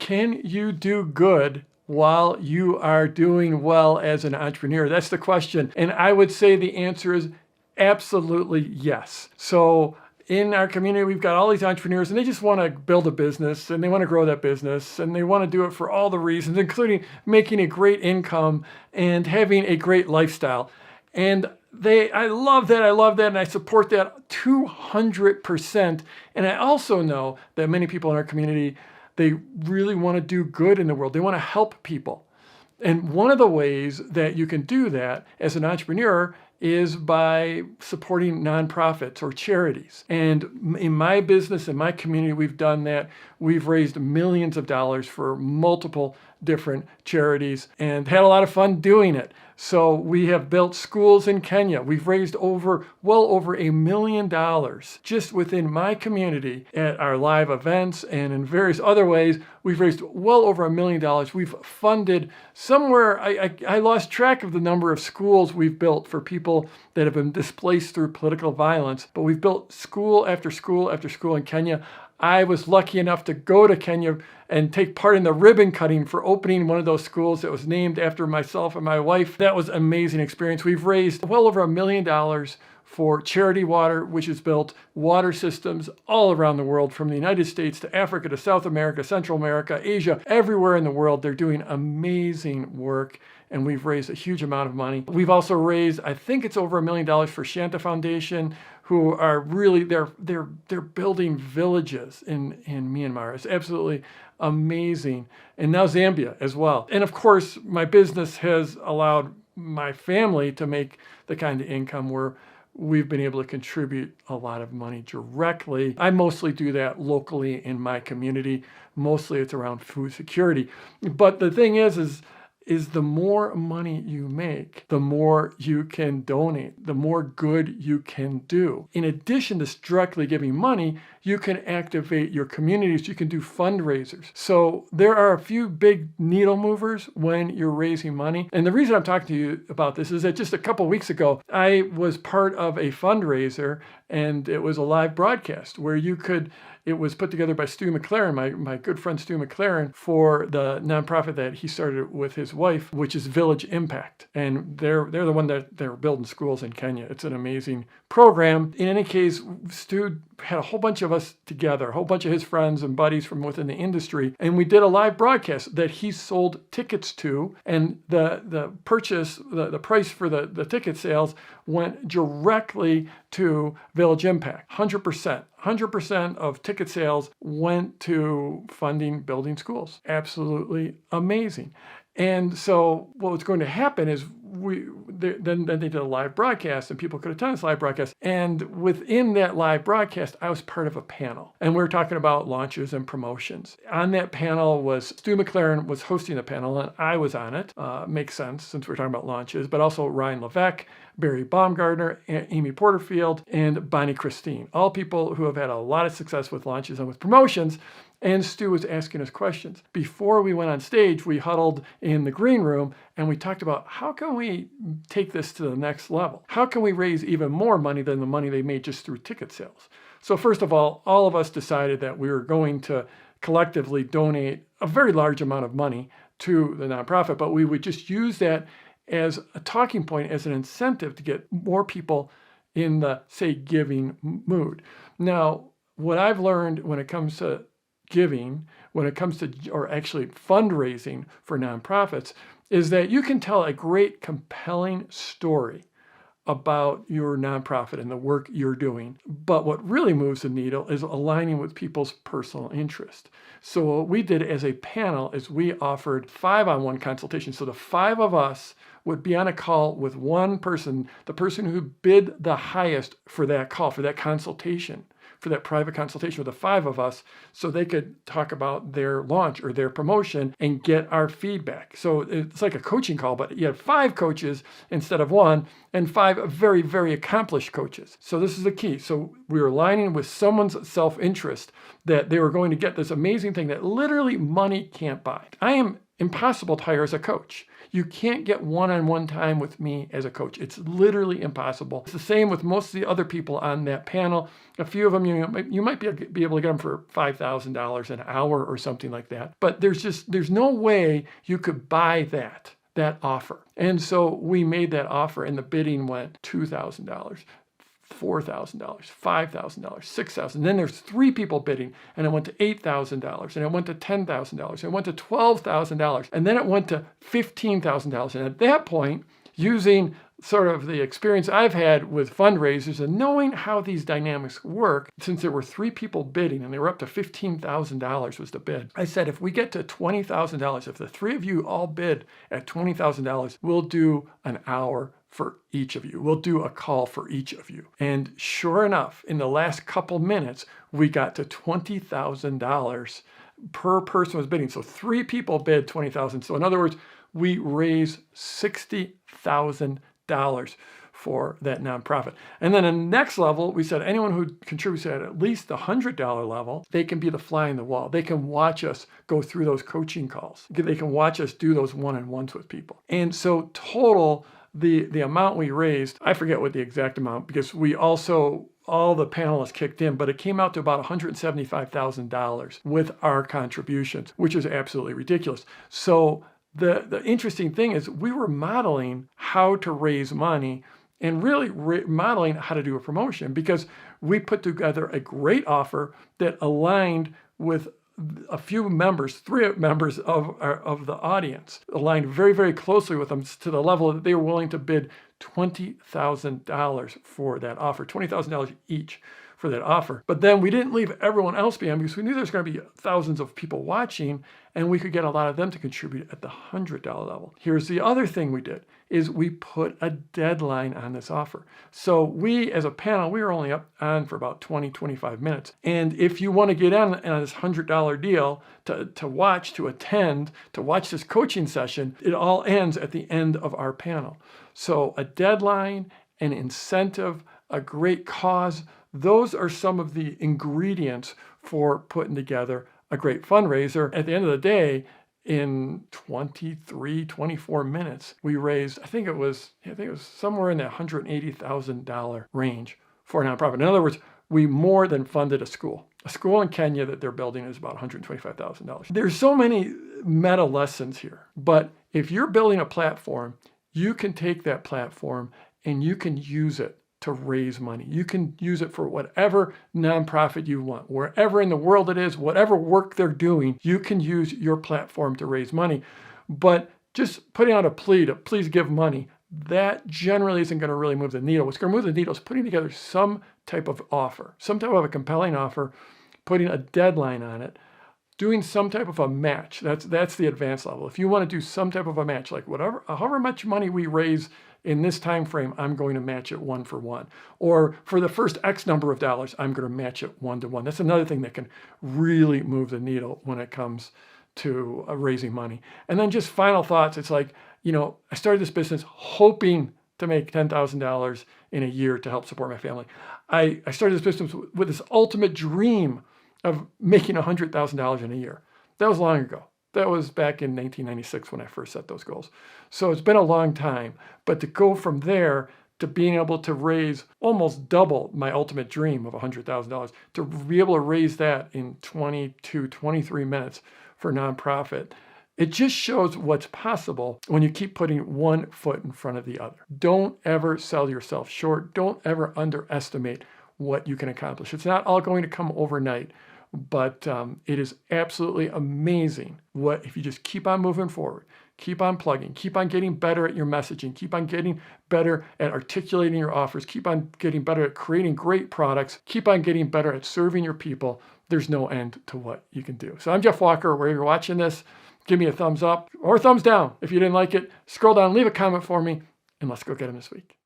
Can you do good while you are doing well as an entrepreneur? That's the question. And I would say the answer is absolutely yes. So in our community, we've got all these entrepreneurs and they just want to build a business and they want to grow that business and they want to do it for all the reasons, including making a great income and having a great lifestyle. And I love that, and I support that 200%. And I also know that many people in our community, they really want to do good in the world. They want to help people. And one of the ways that you can do that as an entrepreneur is by supporting nonprofits or charities. And in my business, in my community, we've done that. We've raised millions of dollars for multiple different charities and had a lot of fun doing it. So we have built schools in Kenya. We've raised well over $1 million just within my community at our live events and in various other ways. We've raised well over $1 million. We've funded somewhere, I lost track of the number of schools we've built for people that have been displaced through political violence, but we've built school after school after school in Kenya. I was lucky enough to go to Kenya and take part in the ribbon cutting for opening one of those schools that was named after myself and my wife. That was an amazing experience. We've raised well over $1 million for Charity Water, which has built water systems all around the world, from the United States to Africa to South America, Central America, Asia, everywhere in the world. They're doing amazing work, and we've raised a huge amount of money. We've also raised, I think it's over $1 million for Shanta Foundation, who are really, they're building villages in Myanmar. It's absolutely amazing. And now Zambia as well. And of course, my business has allowed my family to make the kind of income where we've been able to contribute a lot of money directly. I mostly do that locally in my community. Mostly it's around food security. But the thing is the more money you make, the more you can donate, the more good you can do. In addition to directly giving money, you can activate your communities. You can do fundraisers. So there are a few big needle movers when you're raising money. And the reason I'm talking to you about this is that just a couple weeks ago, I was part of a fundraiser, and it was a live broadcast where it was put together by Stu McLaren, my good friend Stu McLaren, for the nonprofit that he started with his wife, which is Village Impact. And they're the one that they're building schools in Kenya. It's an amazing program. In any case, Stu had a whole bunch of us together, a whole bunch of his friends and buddies from within the industry, and we did a live broadcast that he sold tickets to, and the price for the ticket sales went directly to Village Impact. 100% of ticket sales went to funding building schools. Absolutely amazing. And so what was going to happen is then they did a live broadcast, and people could attend this live broadcast. And within that live broadcast, I was part of a panel, and we were talking about launches and promotions. On that panel was Stu McLaren was hosting the panel, and I was on it. Makes sense since we're talking about launches, but also Ryan Levesque, Barry Baumgartner, Amy Porterfield, and Bonnie Christine, all people who have had a lot of success with launches and with promotions. And Stu was asking us questions. Before we went on stage, we huddled in the green room and we talked about how can we take this to the next level? How can we raise even more money than the money they made just through ticket sales? So first of all of us decided that we were going to collectively donate a very large amount of money to the nonprofit, but we would just use that as a talking point, as an incentive to get more people in the, say, giving mood. Now, what I've learned when it comes to giving, when it comes to, or actually fundraising for nonprofits, is that you can tell a great compelling story about your nonprofit and the work you're doing. But what really moves the needle is aligning with people's personal interest. So what we did as a panel is we offered 5-on-1 consultations. So the 5 of us would be on a call with one person, the person who bid the highest for that call, for that consultation, for that private consultation with the 5 of us, so they could talk about their launch or their promotion and get our feedback. So it's like a coaching call, but you have 5 coaches instead of 1, and 5 very, very accomplished coaches. So this is the key. So we were aligning with someone's self-interest that they were going to get this amazing thing that literally money can't buy. I am impossible to hire as a coach. You can't get one-on-one time with me as a coach. It's literally impossible. It's the same with most of the other people on that panel. A few of them, you might be able to get them for $5,000 an hour or something like that. But there's no way you could buy that offer. And so we made that offer, and the bidding went $2,000, $4,000, $5,000, $6,000. Then there's 3 people bidding, and it went to $8,000, and it went to $10,000, and it went to $12,000, and then it went to $15,000. And at that point, using sort of the experience I've had with fundraisers and knowing how these dynamics work, since there were 3 people bidding and they were up to $15,000 was the bid, I said, if we get to $20,000, if the 3 of you all bid at $20,000, we'll do an hour for each of you. We'll do a call for each of you. And sure enough, in the last couple minutes, we got to $20,000 per person was bidding. So 3 people bid $20,000. So in other words, we raised $60,000 for that nonprofit. And then the next level, we said anyone who contributes at least the $100 level, they can be the fly in the wall. They can watch us go through those coaching calls. They can watch us do those one-on-ones with people. And so total, the amount we raised, I forget what the exact amount, because we also, all the panelists kicked in, but it came out to about $175,000 with our contributions, which is absolutely ridiculous. So the interesting thing is we were modeling how to raise money and really modeling how to do a promotion, because we put together a great offer that aligned with a few members, 3 members of the audience, aligned very, very closely with them to the level that they were willing to bid $20,000 for that offer, $20,000 each for that offer. But then we didn't leave everyone else behind, because we knew there's going to be thousands of people watching, and we could get a lot of them to contribute at the $100 level. Here's the other thing we did, is we put a deadline on this offer. So we, as a panel, we were only on for about 20, 25 minutes. And if you want to get on this $100 deal to watch, to attend, to watch this coaching session, it all ends at the end of our panel. So a deadline, an incentive, a great cause, those are some of the ingredients for putting together a great fundraiser. At the end of the day, in 23, 24 minutes, we raised, I think it was somewhere in the $180,000 range for a nonprofit. In other words, we more than funded a school. A school in Kenya that they're building is about $125,000. There's so many meta lessons here, but if you're building a platform, you can take that platform and you can use it to raise money. You can use it for whatever nonprofit you want, wherever in the world it is, whatever work they're doing, you can use your platform to raise money. But just putting out a plea to please give money, that generally isn't going to really move the needle. What's going to move the needle is putting together some type of offer, some type of a compelling offer, putting a deadline on it, doing some type of a match. That's the advanced level. If you want to do some type of a match, like however much money we raise in this time frame, I'm going to match it 1-for-1. Or for the first X number of dollars, I'm going to match it 1-to-1. That's another thing that can really move the needle when it comes to raising money. And then just final thoughts. It's like, I started this business hoping to make $10,000 in a year to help support my family. I started this business with this ultimate dream of making $100,000 in a year. That was long ago. That was back in 1996 when I first set those goals. So it's been a long time, but to go from there to being able to raise almost double my ultimate dream of $100,000, to be able to raise that in 22, 23 minutes for a nonprofit, it just shows what's possible when you keep putting one foot in front of the other. Don't ever sell yourself short. Don't ever underestimate what you can accomplish. It's not all going to come overnight. But it is absolutely amazing if you just keep on moving forward, keep on plugging, keep on getting better at your messaging, keep on getting better at articulating your offers, keep on getting better at creating great products, keep on getting better at serving your people. There's no end to what you can do. So I'm Jeff Walker. Wherever you're watching this, give me a thumbs up or a thumbs down. If you didn't like it, scroll down, leave a comment for me, and let's go get them this week.